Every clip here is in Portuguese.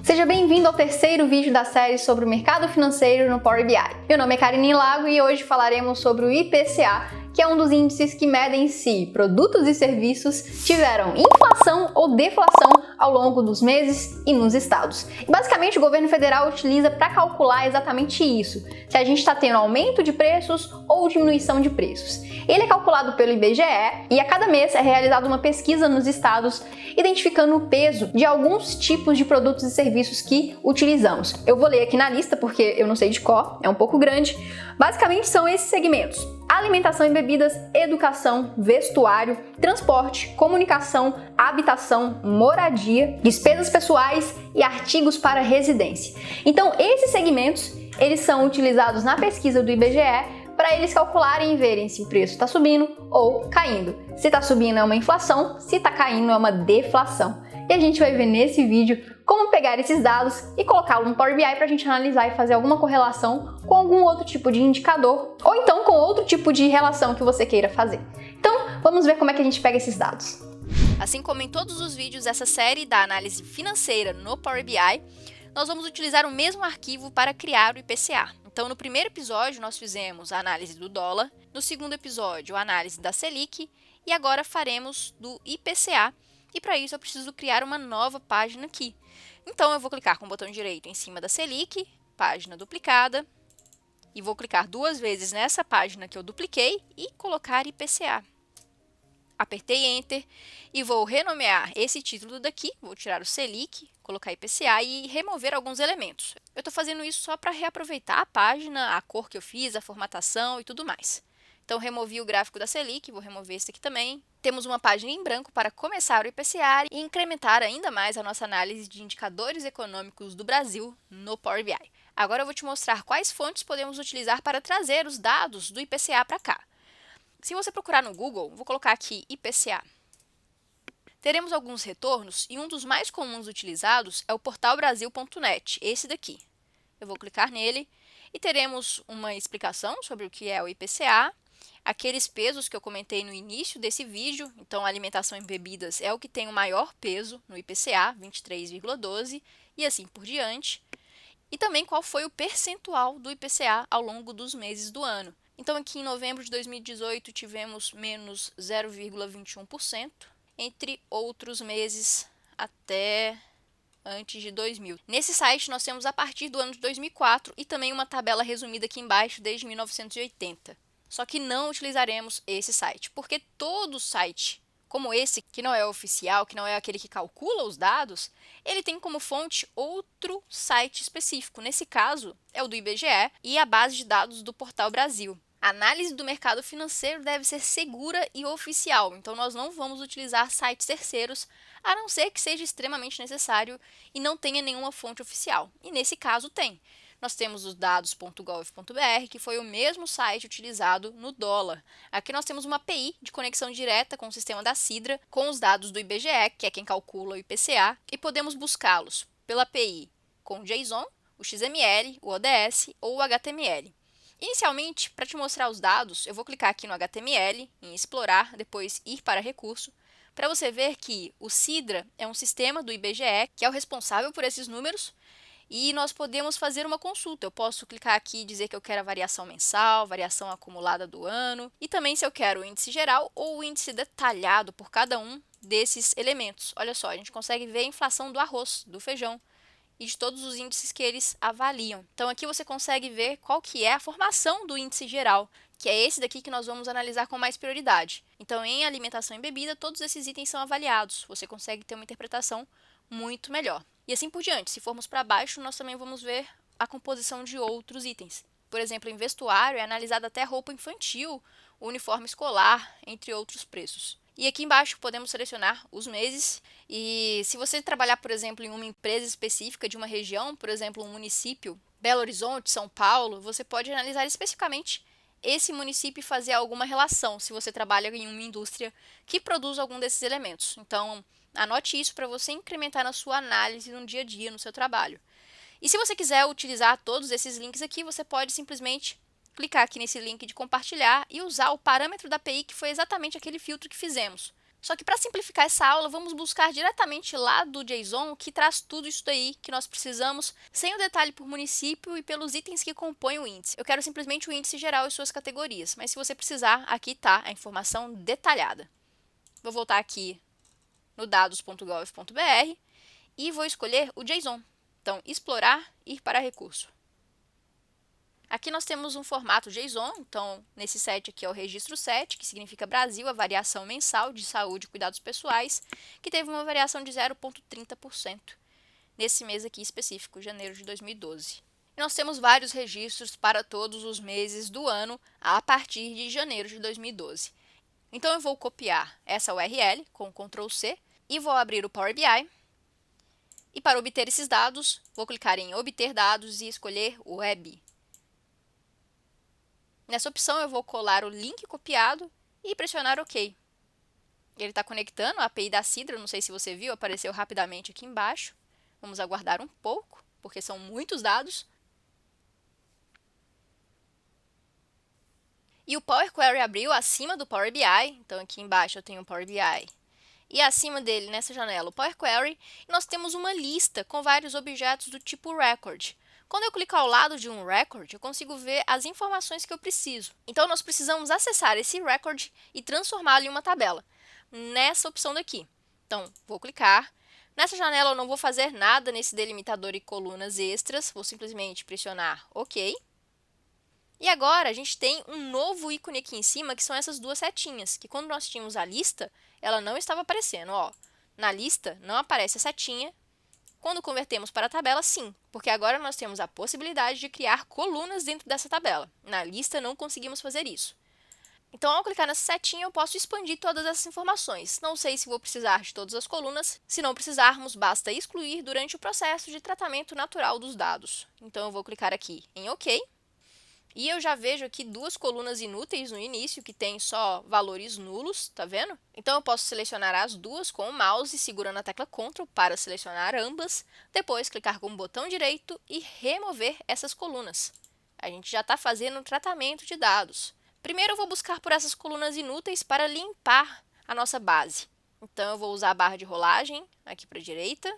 Seja bem-vindo ao terceiro vídeo da série sobre o mercado financeiro no Power BI. Meu nome é Karine Lago e hoje falaremos sobre o IPCA, que é um dos índices que medem se produtos e serviços tiveram inflação ou deflação ao longo dos meses e nos estados. E basicamente o governo federal utiliza para calcular exatamente isso, se a gente está tendo aumento de preços ou diminuição de preços. Ele é calculado pelo IBGE e a cada mês é realizada uma pesquisa nos estados, identificando o peso de alguns tipos de produtos e serviços que utilizamos. Eu vou ler aqui na lista porque eu não sei de cor, é um pouco grande. Basicamente são esses segmentos: alimentação e bebidas, educação, vestuário, transporte, comunicação, habitação, moradia, despesas pessoais e artigos para residência. Então, esses segmentos, eles são utilizados na pesquisa do IBGE para eles calcularem e verem se o preço está subindo ou caindo. Se está subindo é uma inflação, se está caindo é uma deflação. E a gente vai ver nesse vídeo como pegar esses dados e colocá-los no Power BI para a gente analisar e fazer alguma correlação com algum outro tipo de indicador, ou então com outro tipo de relação que você queira fazer. Então, vamos ver como é que a gente pega esses dados. Assim como em todos os vídeos dessa série da análise financeira no Power BI, nós vamos utilizar o mesmo arquivo para criar o IPCA. Então, no primeiro episódio, nós fizemos a análise do dólar, no segundo episódio, a análise da Selic, e agora faremos do IPCA, e para isso eu preciso criar uma nova página aqui. Então, eu vou clicar com o botão direito em cima da Selic, página duplicada, e vou clicar duas vezes nessa página que eu dupliquei e colocar IPCA. Apertei Enter e vou renomear esse título daqui, vou tirar o Selic, colocar IPCA e remover alguns elementos. Eu estou fazendo isso só para reaproveitar a página, a cor que eu fiz, a formatação e tudo mais. Então, removi o gráfico da Selic, vou remover esse aqui também. Temos uma página em branco para começar o IPCA e incrementar ainda mais a nossa análise de indicadores econômicos do Brasil no Power BI. Agora eu vou te mostrar quais fontes podemos utilizar para trazer os dados do IPCA para cá. Se você procurar no Google, vou colocar aqui IPCA. Teremos alguns retornos e um dos mais comuns utilizados é o portalbrasil.net, esse daqui. Eu vou clicar nele e teremos uma explicação sobre o que é o IPCA, aqueles pesos que eu comentei no início desse vídeo. Então, alimentação e bebidas é o que tem o maior peso no IPCA, 23,12, e assim por diante. E também qual foi o percentual do IPCA ao longo dos meses do ano. Então, aqui em novembro de 2018, tivemos menos 0,21%, entre outros meses até antes de 2000. Nesse site, nós temos a partir do ano de 2004 e também uma tabela resumida aqui embaixo desde 1980. Só que não utilizaremos esse site, porque todo site como esse, que não é oficial, que não é aquele que calcula os dados, ele tem como fonte outro site específico. Nesse caso, é o do IBGE e a base de dados do Portal Brasil. A análise do mercado financeiro deve ser segura e oficial, então nós não vamos utilizar sites terceiros, a não ser que seja extremamente necessário e não tenha nenhuma fonte oficial. E nesse caso tem. Nós temos os dados.gov.br, que foi o mesmo site utilizado no dólar. Aqui nós temos uma API de conexão direta com o sistema da Sidra, com os dados do IBGE, que é quem calcula o IPCA, e podemos buscá-los pela API com o JSON, o XML, o ODS ou o HTML. Inicialmente, para te mostrar os dados, eu vou clicar aqui no HTML, em explorar, depois ir para recurso, para você ver que o Sidra é um sistema do IBGE, que é o responsável por esses números, e nós podemos fazer uma consulta. Eu posso clicar aqui e dizer que eu quero a variação mensal, variação acumulada do ano, e também se eu quero o índice geral ou o índice detalhado por cada um desses elementos. Olha só, a gente consegue ver a inflação do arroz, do feijão, e de todos os índices que eles avaliam. Então, aqui você consegue ver qual que é a formação do índice geral, que é esse daqui que nós vamos analisar com mais prioridade. Então, em alimentação e bebida, todos esses itens são avaliados. Você consegue ter uma interpretação muito melhor. E assim por diante. Se formos para baixo, nós também vamos ver a composição de outros itens. Por exemplo, em vestuário é analisada até roupa infantil, o uniforme escolar, entre outros preços. E aqui embaixo podemos selecionar os meses e se você trabalhar, por exemplo, em uma empresa específica de uma região, por exemplo, um município, Belo Horizonte, São Paulo, você pode analisar especificamente esse município e fazer alguma relação, se você trabalha em uma indústria que produz algum desses elementos. Então, anote isso para você incrementar na sua análise no dia a dia, no seu trabalho. E se você quiser utilizar todos esses links aqui, você pode simplesmente clicar aqui nesse link de compartilhar e usar o parâmetro da API, que foi exatamente aquele filtro que fizemos. Só que para simplificar essa aula, vamos buscar diretamente lá do JSON, que traz tudo isso daí que nós precisamos, sem o detalhe por município e pelos itens que compõem o índice. Eu quero simplesmente o índice geral e suas categorias, mas se você precisar, aqui está a informação detalhada. Vou voltar aqui no dados.gov.br e vou escolher o JSON. Então, explorar, ir para recurso. Aqui nós temos um formato JSON, então nesse set aqui é o registro 7, que significa Brasil, a variação mensal de saúde e cuidados pessoais, que teve uma variação de 0,30% nesse mês aqui específico, janeiro de 2012. E nós temos vários registros para todos os meses do ano a partir de janeiro de 2012. Então eu vou copiar essa URL com Ctrl C e vou abrir o Power BI. E para obter esses dados, vou clicar em Obter dados e escolher Web. Nessa opção, eu vou colar o link copiado e pressionar OK. Ele está conectando a API da Sidra, não sei se você viu, apareceu rapidamente aqui embaixo. Vamos aguardar um pouco, porque são muitos dados. E o Power Query abriu acima do Power BI, então aqui embaixo eu tenho o Power BI. E acima dele, nessa janela, o Power Query, nós temos uma lista com vários objetos do tipo record. Quando eu clicar ao lado de um record, eu consigo ver as informações que eu preciso. Então, nós precisamos acessar esse record e transformá-lo em uma tabela, nessa opção daqui. Então, vou clicar. Nessa janela, eu não vou fazer nada nesse delimitador e colunas extras, vou simplesmente pressionar OK. E agora, a gente tem um novo ícone aqui em cima, que são essas duas setinhas, que quando nós tínhamos a lista, ela não estava aparecendo. Ó, na lista, não aparece a setinha. Quando convertemos para a tabela, sim, porque agora nós temos a possibilidade de criar colunas dentro dessa tabela. Na lista, não conseguimos fazer isso. Então, ao clicar nessa setinha, eu posso expandir todas essas informações. Não sei se vou precisar de todas as colunas. Se não precisarmos, basta excluir durante o processo de tratamento natural dos dados. Então, eu vou clicar aqui em OK. E eu já vejo aqui duas colunas inúteis no início, que tem só valores nulos, tá vendo? Então, eu posso selecionar as duas com o mouse, segurando a tecla Ctrl para selecionar ambas. Depois, clicar com o botão direito e remover essas colunas. A gente já está fazendo um tratamento de dados. Primeiro, eu vou buscar por essas colunas inúteis para limpar a nossa base. Então, eu vou usar a barra de rolagem aqui para a direita,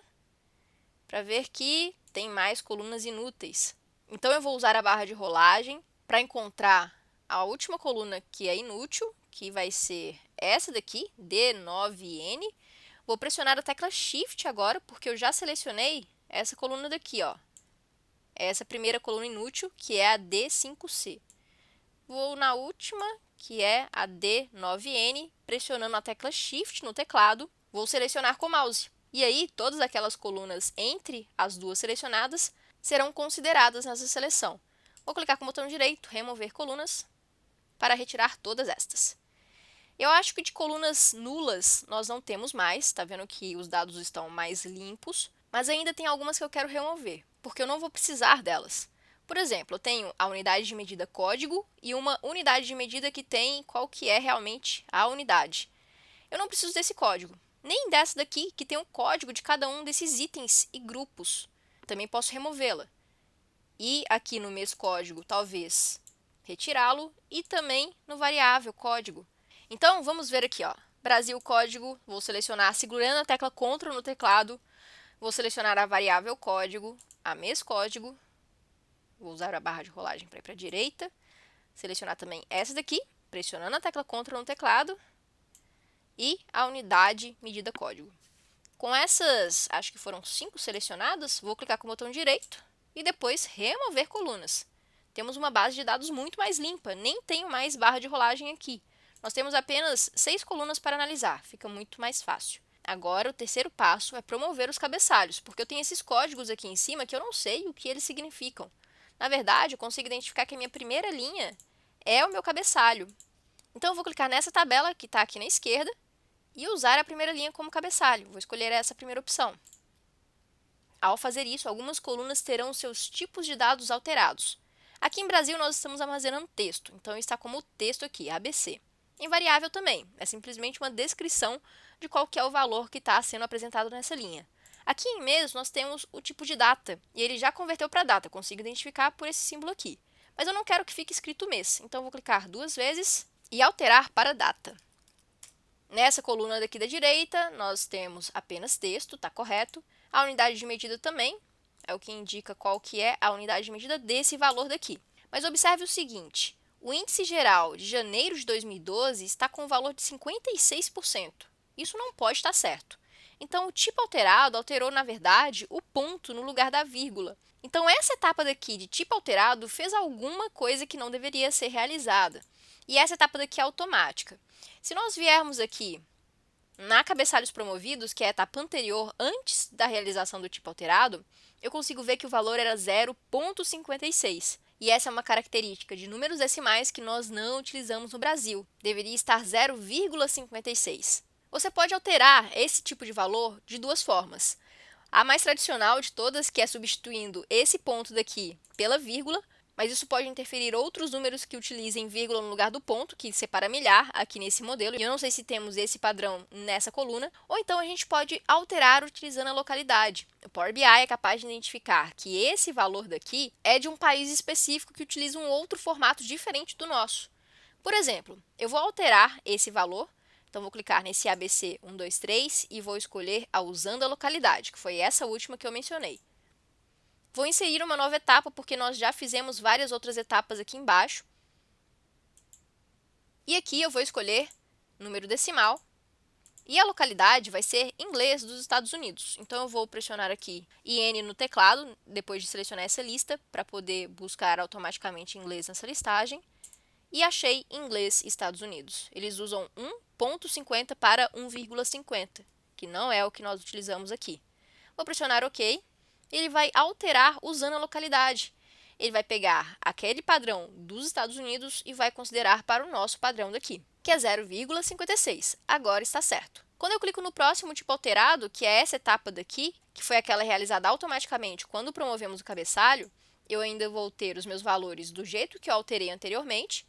para ver que tem mais colunas inúteis. Então, eu vou usar a barra de rolagem para encontrar a última coluna que é inútil, que vai ser essa daqui, D9N. Vou pressionar a tecla Shift agora, porque eu já selecionei essa coluna daqui, ó. Essa primeira coluna inútil, que é a D5C. Vou na última, que é a D9N, pressionando a tecla Shift no teclado. Vou selecionar com o mouse. E aí, todas aquelas colunas entre as duas selecionadas serão consideradas nessa seleção. Vou clicar com o botão direito, remover colunas, para retirar todas estas. Eu acho que de colunas nulas nós não temos mais, tá vendo que os dados estão mais limpos, mas ainda tem algumas que eu quero remover, porque eu não vou precisar delas. Por exemplo, eu tenho a unidade de medida código e uma unidade de medida que tem qual que é realmente a unidade. Eu não preciso desse código, nem dessa daqui que tem o código de cada um desses itens e grupos. Também posso removê-la. E aqui no mês código, talvez retirá-lo e também no variável código. Então, vamos ver aqui, ó. Brasil código, vou selecionar segurando a tecla Ctrl no teclado, vou selecionar a variável código, a mês código, vou usar a barra de rolagem para ir para a direita, selecionar também essa daqui, pressionando a tecla Ctrl no teclado, e a unidade medida código. Com essas, acho que foram 5 selecionadas, vou clicar com o botão direito e depois remover colunas. Temos uma base de dados muito mais limpa, nem tenho mais barra de rolagem aqui. Nós temos apenas 6 colunas para analisar, fica muito mais fácil. Agora, o terceiro passo é promover os cabeçalhos, porque eu tenho esses códigos aqui em cima que eu não sei o que eles significam. Na verdade, eu consigo identificar que a minha primeira linha é o meu cabeçalho. Então, eu vou clicar nessa tabela que está aqui na esquerda, e usar a primeira linha como cabeçalho. Vou escolher essa primeira opção. Ao fazer isso, algumas colunas terão seus tipos de dados alterados. Aqui em Brasil, nós estamos armazenando texto, então está como texto aqui, ABC. Em variável também, é simplesmente uma descrição de qual que é o valor que está sendo apresentado nessa linha. Aqui em mês, nós temos o tipo de data, e ele já converteu para data, consigo identificar por esse símbolo aqui. Mas eu não quero que fique escrito mês, então eu vou clicar 2 vezes e alterar para data. Nessa coluna daqui da direita, nós temos apenas texto, está correto. A unidade de medida também, é o que indica qual que é a unidade de medida desse valor daqui. Mas observe o seguinte, o índice geral de janeiro de 2012 está com um valor de 56%. Isso não pode estar certo. Então, o tipo alterado alterou, na verdade, o ponto no lugar da vírgula. Então, essa etapa daqui de tipo alterado fez alguma coisa que não deveria ser realizada. E essa etapa daqui é automática. Se nós viermos aqui na cabeçalhos promovidos, que é a etapa anterior, antes da realização do tipo alterado, eu consigo ver que o valor era 0,56. E essa é uma característica de números decimais que nós não utilizamos no Brasil. Deveria estar 0,56. Você pode alterar esse tipo de valor de duas formas. A mais tradicional de todas, que é substituindo esse ponto daqui pela vírgula, mas isso pode interferir outros números que utilizem vírgula no lugar do ponto, que separa milhar aqui nesse modelo, e eu não sei se temos esse padrão nessa coluna, ou então a gente pode alterar utilizando a localidade. O Power BI é capaz de identificar que esse valor daqui é de um país específico que utiliza um outro formato diferente do nosso. Por exemplo, eu vou alterar esse valor, então vou clicar nesse ABC 123 e vou escolher a usando a localidade, que foi essa última que eu mencionei. Vou inserir uma nova etapa, porque nós já fizemos várias outras etapas aqui embaixo. E aqui eu vou escolher número decimal. E a localidade vai ser inglês dos Estados Unidos. Então, eu vou pressionar aqui IN no teclado, depois de selecionar essa lista, para poder buscar automaticamente inglês nessa listagem. E achei inglês Estados Unidos. Eles usam 1,50 para 1,50, que não é o que nós utilizamos aqui. Vou pressionar OK. Ele vai alterar usando a localidade. Ele vai pegar aquele padrão dos Estados Unidos e vai considerar para o nosso padrão daqui, que é 0,56. Agora está certo. Quando eu clico no próximo tipo alterado, que é essa etapa daqui, que foi aquela realizada automaticamente quando promovemos o cabeçalho, eu ainda vou ter os meus valores do jeito que eu alterei anteriormente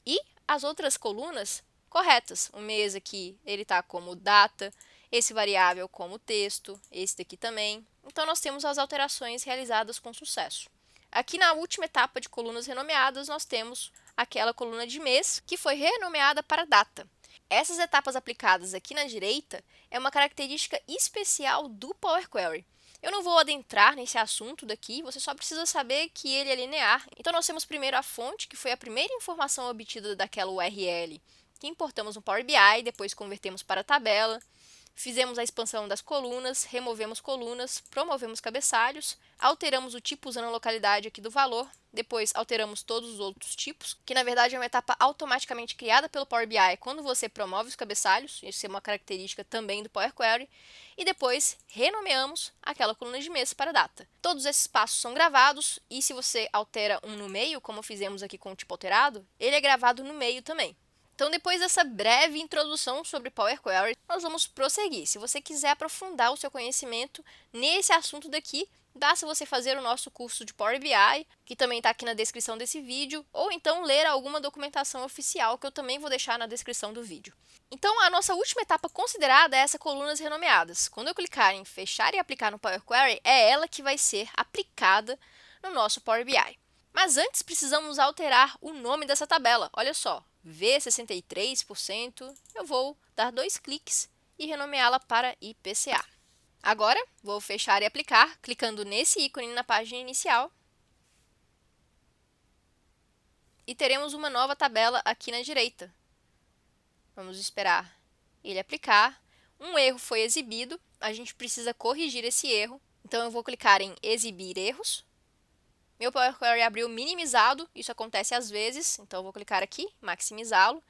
e as outras colunas corretas. O mês aqui, ele está como data, esse variável como texto, esse daqui também. Então, nós temos as alterações realizadas com sucesso. Aqui na última etapa de colunas renomeadas, nós temos aquela coluna de mês, que foi renomeada para data. Essas etapas aplicadas aqui na direita é uma característica especial do Power Query. Eu não vou adentrar nesse assunto daqui, você só precisa saber que ele é linear. Então, nós temos primeiro a fonte, que foi a primeira informação obtida daquela URL que importamos no Power BI, depois convertemos para a tabela. Fizemos a expansão das colunas, removemos colunas, promovemos cabeçalhos, alteramos o tipo usando a localidade aqui do valor, depois alteramos todos os outros tipos, que na verdade é uma etapa automaticamente criada pelo Power BI quando você promove os cabeçalhos, isso é uma característica também do Power Query, e depois renomeamos aquela coluna de mês para data. Todos esses passos são gravados e se você altera um no meio, como fizemos aqui com o tipo alterado, ele é gravado no meio também. Então, depois dessa breve introdução sobre Power Query, nós vamos prosseguir. Se você quiser aprofundar o seu conhecimento nesse assunto daqui, basta você fazer o nosso curso de Power BI, que também está aqui na descrição desse vídeo, ou então ler alguma documentação oficial, que eu também vou deixar na descrição do vídeo. Então, a nossa última etapa considerada é essa colunas renomeadas. Quando eu clicar em fechar e aplicar no Power Query, é ela que vai ser aplicada no nosso Power BI. Mas antes, precisamos alterar o nome dessa tabela. Olha só. V63%, eu vou dar 2 cliques e renomeá-la para IPCA. Agora, vou fechar e aplicar, clicando nesse ícone na página inicial. E teremos uma nova tabela aqui na direita. Vamos esperar ele aplicar. Um erro foi exibido, a gente precisa corrigir esse erro. Então, eu vou clicar em Exibir erros. Meu Power Query abriu minimizado, isso acontece às vezes, então eu vou clicar aqui, maximizá-lo.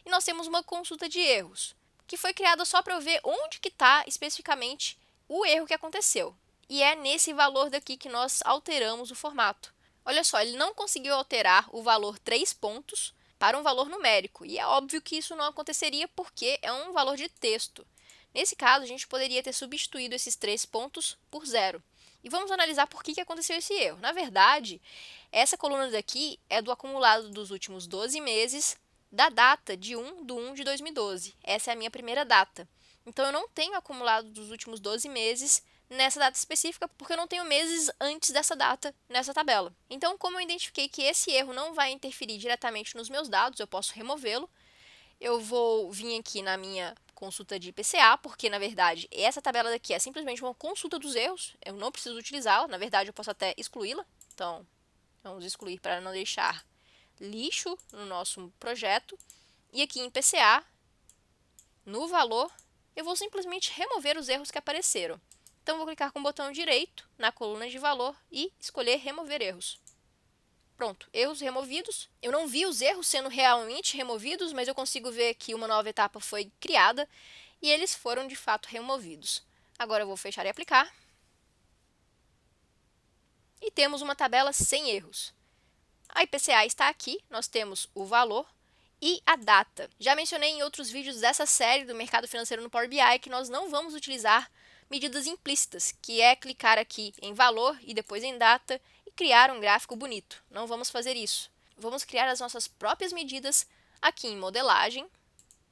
E nós temos uma consulta de erros, que foi criada só para eu ver onde que está especificamente o erro que aconteceu. E é nesse valor daqui que nós alteramos o formato. Olha só, ele não conseguiu alterar o valor 3 pontos para um valor numérico. E é óbvio que isso não aconteceria porque é um valor de texto. Nesse caso, a gente poderia ter substituído esses 3 pontos por 0. E vamos analisar por que aconteceu esse erro. Na verdade, essa coluna daqui é do acumulado dos últimos 12 meses da data de 1/1 de 2012. Essa é a minha primeira data. Então, eu não tenho acumulado dos últimos 12 meses nessa data específica, porque eu não tenho meses antes dessa data nessa tabela. Então, como eu identifiquei que esse erro não vai interferir diretamente nos meus dados, eu posso removê-lo. Eu vou vir aqui na minha consulta de IPCA, porque na verdade essa tabela daqui é simplesmente uma consulta dos erros, eu não preciso utilizá-la, na verdade eu posso até excluí-la, então vamos excluir para não deixar lixo no nosso projeto. E aqui em IPCA, no valor, eu vou simplesmente remover os erros que apareceram. Então vou clicar com o botão direito na coluna de valor e escolher remover erros. Pronto, erros removidos. Eu não vi os erros sendo realmente removidos, mas eu consigo ver que uma nova etapa foi criada e eles foram de fato removidos. Agora eu vou fechar e aplicar. E temos uma tabela sem erros. A IPCA está aqui, nós temos o valor e a data. Já mencionei em outros vídeos dessa série do mercado financeiro no Power BI que nós não vamos utilizar medidas implícitas, que é clicar aqui em valor e depois em data e criar um gráfico bonito. Não vamos fazer isso. Vamos criar as nossas próprias medidas aqui em modelagem,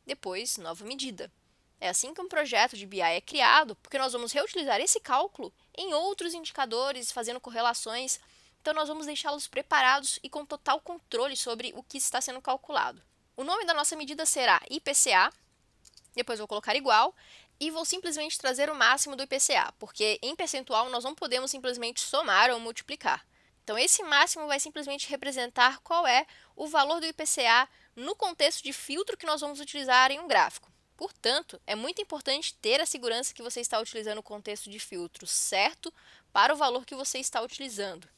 depois nova medida. É assim que um projeto de BI é criado, porque nós vamos reutilizar esse cálculo em outros indicadores, fazendo correlações. Então nós vamos deixá-los preparados e com total controle sobre o que está sendo calculado. O nome da nossa medida será IPCA, depois vou colocar igual, e vou simplesmente trazer o máximo do IPCA, porque em percentual nós não podemos simplesmente somar ou multiplicar. Então esse máximo vai simplesmente representar qual é o valor do IPCA no contexto de filtro que nós vamos utilizar em um gráfico. Portanto, é muito importante ter a segurança que você está utilizando o contexto de filtro certo para o valor que você está utilizando.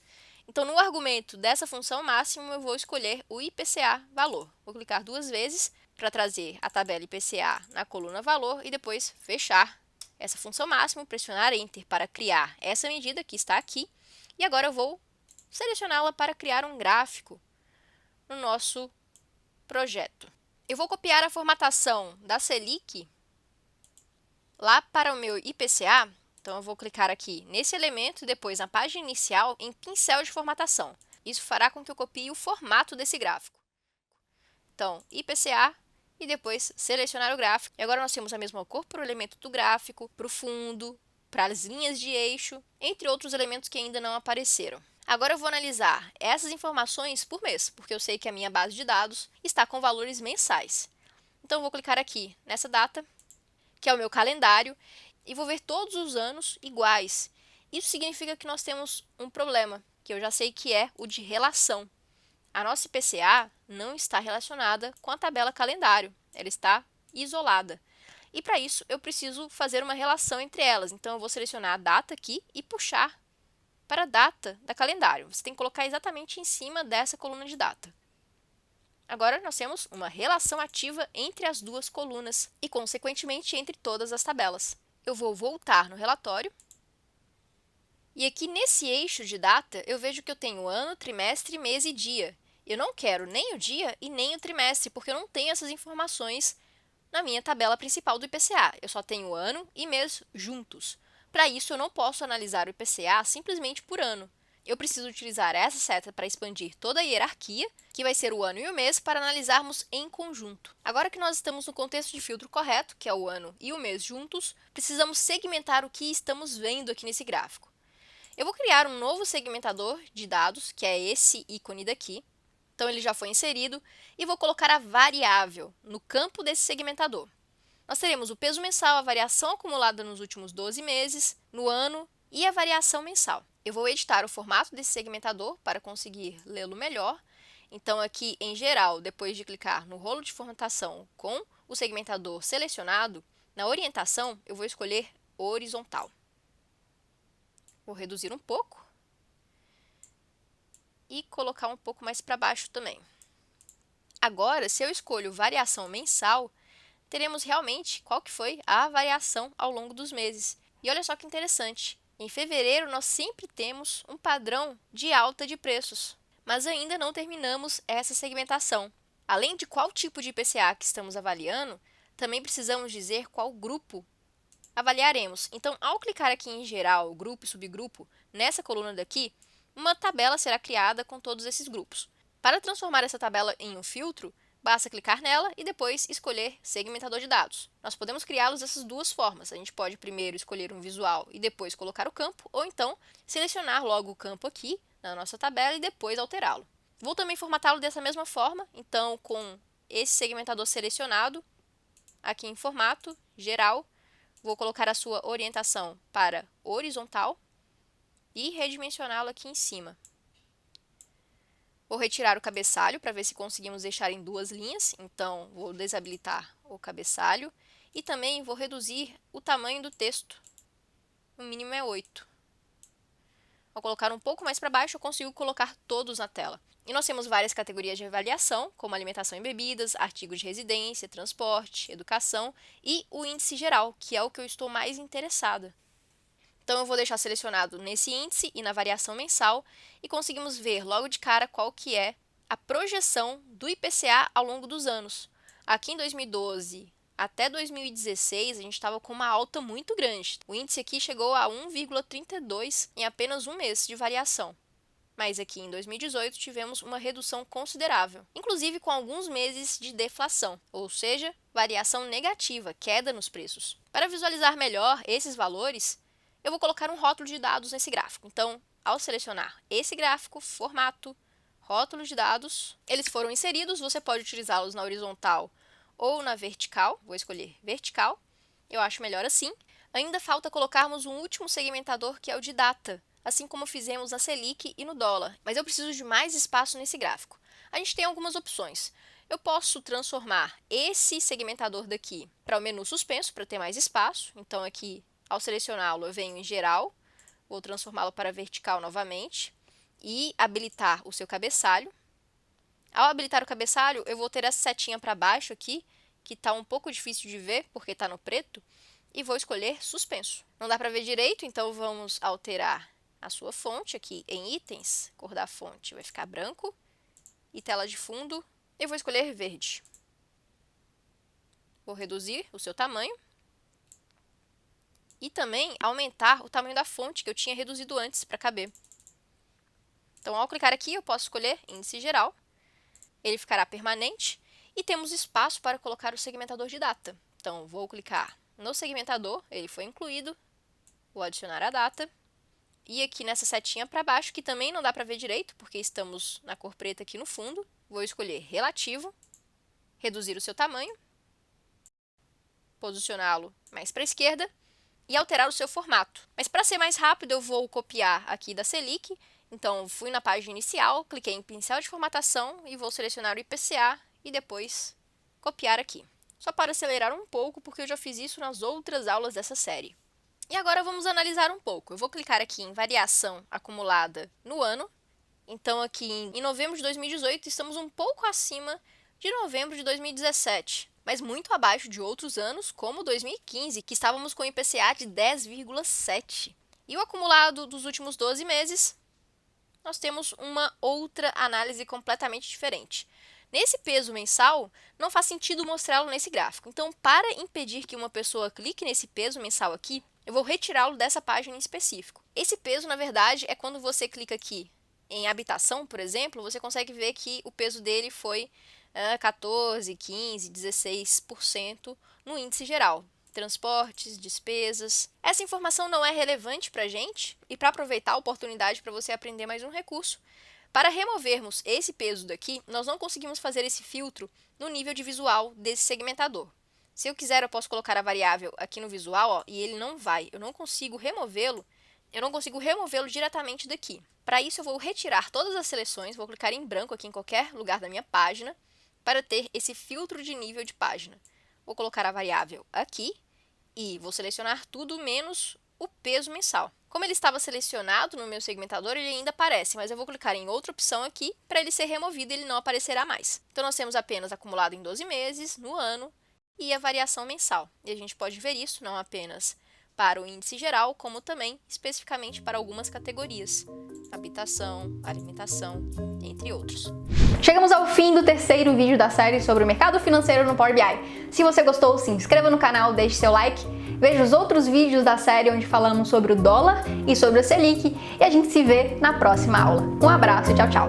Então, no argumento dessa função máximo, eu vou escolher o IPCA valor. Vou clicar duas vezes para trazer a tabela IPCA na coluna valor e depois fechar essa função máximo, pressionar Enter para criar essa medida que está aqui. E agora eu vou selecioná-la para criar um gráfico no nosso projeto. Eu vou copiar a formatação da Selic lá para o meu IPCA. Então, eu vou clicar aqui nesse elemento e depois na página inicial em pincel de formatação. Isso fará com que eu copie o formato desse gráfico. Então, IPCA e depois selecionar o gráfico. E agora nós temos a mesma cor para o elemento do gráfico, para o fundo, para as linhas de eixo, entre outros elementos que ainda não apareceram. Agora eu vou analisar essas informações por mês, porque eu sei que a minha base de dados está com valores mensais. Então, eu vou clicar aqui nessa data, que é o meu calendário, e vou ver todos os anos iguais. Isso significa que nós temos um problema, que eu já sei que é o de relação. A nossa IPCA não está relacionada com a tabela calendário, ela está isolada. E para isso eu preciso fazer uma relação entre elas. Então eu vou selecionar a data aqui e puxar para a data da calendário. Você tem que colocar exatamente em cima dessa coluna de data. Agora nós temos uma relação ativa entre as duas colunas e, consequentemente, entre todas as tabelas. Eu vou voltar no relatório. E aqui nesse eixo de data, eu vejo que eu tenho ano, trimestre, mês e dia. Eu não quero nem o dia e nem o trimestre, porque eu não tenho essas informações na minha tabela principal do IPCA. Eu só tenho ano e mês juntos. Para isso, eu não posso analisar o IPCA simplesmente por ano. Eu preciso utilizar essa seta para expandir toda a hierarquia, que vai ser o ano e o mês, para analisarmos em conjunto. Agora que nós estamos no contexto de filtro correto, que é o ano e o mês juntos, precisamos segmentar o que estamos vendo aqui nesse gráfico. Eu vou criar um novo segmentador de dados, que é esse ícone daqui. Então, ele já foi inserido, e vou colocar a variável no campo desse segmentador. Nós teremos o peso mensal, a variação acumulada nos últimos 12 meses, no ano e a variação mensal. Eu vou editar o formato desse segmentador para conseguir lê-lo melhor. Então, aqui em geral, depois de clicar no rolo de formatação com o segmentador selecionado, na orientação eu vou escolher horizontal. Vou reduzir um pouco e colocar um pouco mais para baixo também. Agora, se eu escolho variação mensal, teremos realmente qual que foi a variação ao longo dos meses. E olha só que interessante, em fevereiro nós sempre temos um padrão de alta de preços, mas ainda não terminamos essa segmentação. Além de qual tipo de IPCA que estamos avaliando, também precisamos dizer qual grupo avaliaremos. Então, ao clicar aqui em geral, grupo e subgrupo, nessa coluna daqui, uma tabela será criada com todos esses grupos. Para transformar essa tabela em um filtro, basta clicar nela e depois escolher segmentador de dados. Nós podemos criá-los dessas duas formas. A gente pode primeiro escolher um visual e depois colocar o campo, ou então selecionar logo o campo aqui na nossa tabela e depois alterá-lo. Vou também formatá-lo dessa mesma forma, então com esse segmentador selecionado, aqui em formato geral, vou colocar a sua orientação para horizontal e redimensioná-lo aqui em cima. Vou retirar o cabeçalho para ver se conseguimos deixar em duas linhas, então vou desabilitar o cabeçalho e também vou reduzir o tamanho do texto, o mínimo é 8. Ao colocar um pouco mais para baixo, eu consigo colocar todos na tela. E nós temos várias categorias de avaliação, como alimentação e bebidas, artigos de residência, transporte, educação e o índice geral, que é o que eu estou mais interessada. Então, eu vou deixar selecionado nesse índice e na variação mensal e conseguimos ver logo de cara qual que é a projeção do IPCA ao longo dos anos. Aqui em 2012 até 2016, a gente estava com uma alta muito grande. O índice aqui chegou a 1,32 em apenas um mês de variação. Mas aqui em 2018 tivemos uma redução considerável, inclusive com alguns meses de deflação, ou seja, variação negativa, queda nos preços. Para visualizar melhor esses valores, eu vou colocar um rótulo de dados nesse gráfico. Então, ao selecionar esse gráfico, formato, rótulo de dados, eles foram inseridos, você pode utilizá-los na horizontal ou na vertical. Vou escolher vertical, eu acho melhor assim. Ainda falta colocarmos um último segmentador, que é o de data, assim como fizemos na Selic e no dólar, mas eu preciso de mais espaço nesse gráfico. A gente tem algumas opções. Eu posso transformar esse segmentador daqui para o menu suspenso, para ter mais espaço. Então, aqui, ao selecioná-lo, eu venho em geral, vou transformá-lo para vertical novamente e habilitar o seu cabeçalho. Ao habilitar o cabeçalho, eu vou ter essa setinha para baixo aqui, que está um pouco difícil de ver, porque está no preto, e vou escolher suspenso. Não dá para ver direito, então vamos alterar a sua fonte aqui em itens, cor da fonte vai ficar branco, e tela de fundo, eu vou escolher verde. Vou reduzir o seu tamanho, e também aumentar o tamanho da fonte, que eu tinha reduzido antes para caber. Então, ao clicar aqui, eu posso escolher índice geral, ele ficará permanente, e temos espaço para colocar o segmentador de data. Então, vou clicar no segmentador, ele foi incluído, vou adicionar a data, e aqui nessa setinha para baixo, que também não dá para ver direito, porque estamos na cor preta aqui no fundo, vou escolher relativo, reduzir o seu tamanho, posicioná-lo mais para a esquerda, e alterar o seu formato. Mas para ser mais rápido, eu vou copiar aqui da Selic. Então, fui na página inicial, cliquei em pincel de formatação e vou selecionar o IPCA e depois copiar aqui. Só para acelerar um pouco, porque eu já fiz isso nas outras aulas dessa série. E agora vamos analisar um pouco. Eu vou clicar aqui em variação acumulada no ano. Então, aqui em novembro de 2018, estamos um pouco acima de novembro de 2017. Mas muito abaixo de outros anos, como 2015, que estávamos com IPCA de 10,7. E o acumulado dos últimos 12 meses, nós temos uma outra análise completamente diferente. Nesse peso mensal, não faz sentido mostrá-lo nesse gráfico. Então, para impedir que uma pessoa clique nesse peso mensal aqui, eu vou retirá-lo dessa página em específico. Esse peso, na verdade, é quando você clica aqui em habitação, por exemplo, você consegue ver que o peso dele foi 14, 15, 16% no índice geral. Transportes, despesas. Essa informação não é relevante para a gente e para aproveitar a oportunidade para você aprender mais um recurso. Para removermos esse peso daqui, nós não conseguimos fazer esse filtro no nível de visual desse segmentador. Se eu quiser, eu posso colocar a variável aqui no visual, ó, e ele não vai. Eu não consigo removê-lo diretamente daqui. Para isso, eu vou retirar todas as seleções, vou clicar em branco aqui em qualquer lugar da minha página, para ter esse filtro de nível de página. Vou colocar a variável aqui e vou selecionar tudo menos o peso mensal. Como ele estava selecionado no meu segmentador, ele ainda aparece, mas eu vou clicar em outra opção aqui para ele ser removido e ele não aparecerá mais. Então, nós temos apenas acumulado em 12 meses, no ano, e a variação mensal. E a gente pode ver isso não apenas para o índice geral, como também especificamente para algumas categorias, habitação, alimentação, entre outros. Chegamos ao fim do terceiro vídeo da série sobre o mercado financeiro no Power BI. Se você gostou, se inscreva no canal, deixe seu like, veja os outros vídeos da série onde falamos sobre o dólar e sobre a Selic e a gente se vê na próxima aula. Um abraço e tchau, tchau!